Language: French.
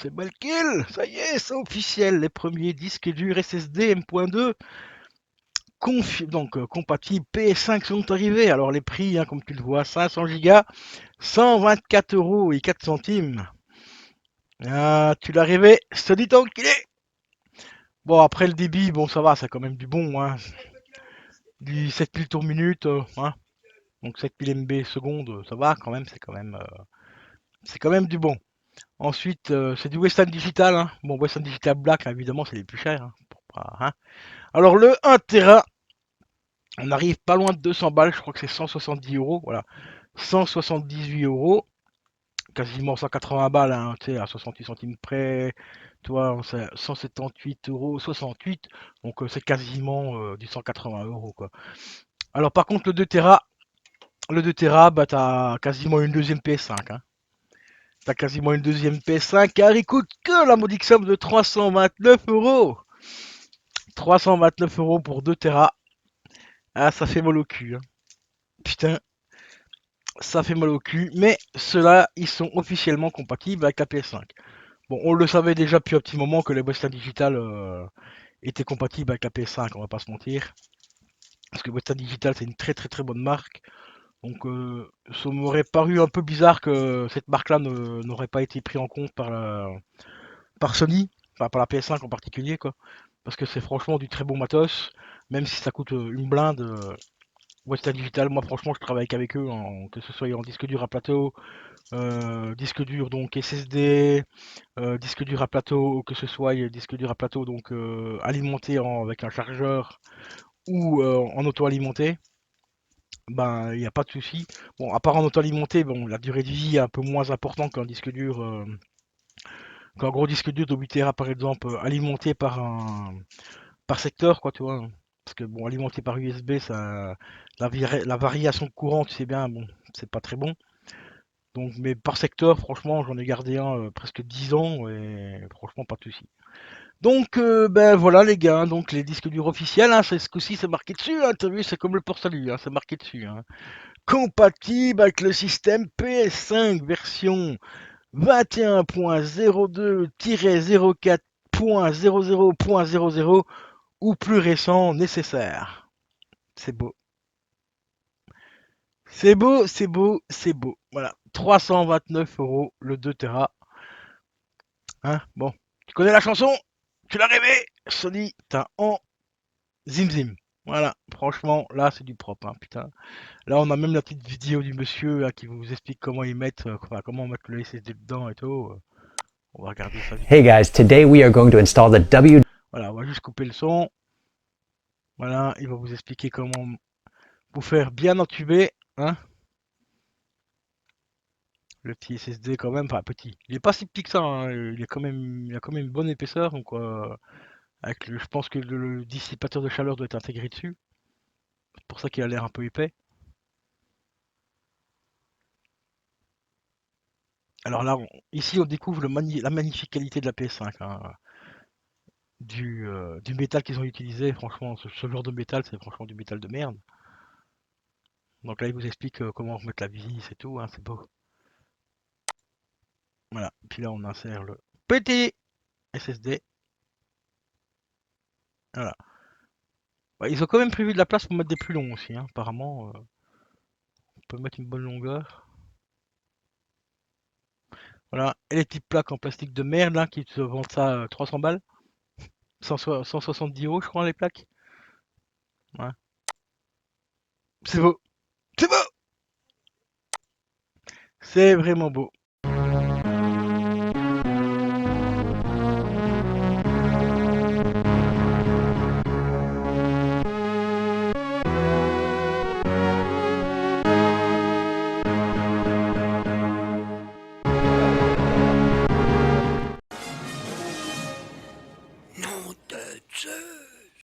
c'est Malkill. Ça y est, c'est officiel. Les premiers disques durs SSD M.2 compatibles PS5 sont arrivés. Alors les prix, hein, comme tu le vois, 500 Go, 124 euros et 4 centimes. Ah, tu l'as rêvé, ce dit qu'il est. Bon, après le débit, bon, ça va, c'est quand même du bon, hein. Du 7000 tours minute, hein. Donc 7000 MB seconde, ça va quand même, c'est quand même du bon. Ensuite, c'est du Western Digital, hein. Bon, Western Digital Black, hein, évidemment, c'est les plus chers, hein, hein. Alors le 1 Tera, on arrive pas loin de 200 balles, je crois que c'est 170 euros, voilà. 178 euros, quasiment 180 balles, hein, tu sais, à 68 centimes près. Toi, c'est 178 euros 68, donc c'est quasiment du 180 euros, quoi. Alors par contre, le 2 Tera, bah t'as quasiment une deuxième PS5, hein. T'as quasiment une deuxième PS5 car il coûte que la modique somme de 329 euros. 329 euros pour 2 Tera. Ah, ça fait mal au cul, hein. Putain, ça fait mal au cul. Mais ceux-là, ils sont officiellement compatibles avec la PS5. Bon, on le savait déjà depuis un petit moment que les Western Digital étaient compatibles avec la PS5, on va pas se mentir. Parce que Western Digital, c'est une très très très bonne marque. Donc, ça m'aurait paru un peu bizarre que cette marque-là n'aurait pas été prise en compte par Sony, enfin par la PS5 en particulier, quoi. Parce que c'est franchement du très bon matos, même si ça coûte une blinde. Western Digital, moi franchement je travaille qu'avec eux, que ce soit en disque dur à plateau, disque dur donc SSD, disque dur à plateau, que ce soit disque dur à plateau donc alimenté avec un chargeur ou en auto-alimenté, ben il n'y a pas de souci. Bon, à part en auto-alimenté, bon, la durée de vie est un peu moins importante qu'un disque dur, qu'un gros disque dur de 8 Tera par exemple, alimenté par secteur, quoi, tu vois. Parce que bon, alimenté par USB, ça, la variation de courant, tu sais bien, bon, c'est pas très bon. Donc, mais par secteur, franchement, j'en ai gardé un presque 10 ans et franchement, pas de souci. Donc, ben voilà les gars, donc les disques durs officiels, hein, c'est ce coup-ci, c'est marqué dessus, hein, t'as vu, c'est comme le port salut, hein, c'est marqué dessus, hein. Compatible avec le système PS5 version 21.02-04.00.00 ou plus récent nécessaire. C'est beau. C'est beau, c'est beau, c'est beau. Voilà. 329 euros le 2 Tera. Hein, bon. Tu connais la chanson? Tu l'as rêvé? Sony, t'as en zim zim. Voilà. Franchement, là, c'est du propre, hein, putain. Là, on a même la petite vidéo du monsieur là, qui vous explique comment ils mettent, enfin, comment mettre le SSD dedans et tout. On va regarder ça vite. Hey guys, today we are going to install the W. Voilà, on va juste couper le son. Voilà, il va vous expliquer comment vous faire bien entuber, hein. Le petit SSD quand même, enfin petit. Il est pas si petit que ça, hein. Il a quand même une bonne épaisseur, donc je pense que le dissipateur de chaleur doit être intégré dessus. C'est pour ça qu'il a l'air un peu épais. Alors là, ici on découvre la magnifique qualité de la PS5, hein. Du métal qu'ils ont utilisé, franchement, ce genre de métal, c'est franchement du métal de merde. Donc là, il vous explique comment remettre la vis et tout, hein, c'est beau. Voilà, puis là on insère le petit SSD. Voilà. Bah, ils ont quand même prévu de la place pour mettre des plus longs aussi, hein. Apparemment, on peut mettre une bonne longueur. Voilà, et les petites plaques en plastique de merde là, qui te vendent ça 300 balles. 170 euros, je crois, les plaques. Ouais. C'est beau. C'est beau. C'est vraiment beau. Nom de Dieu.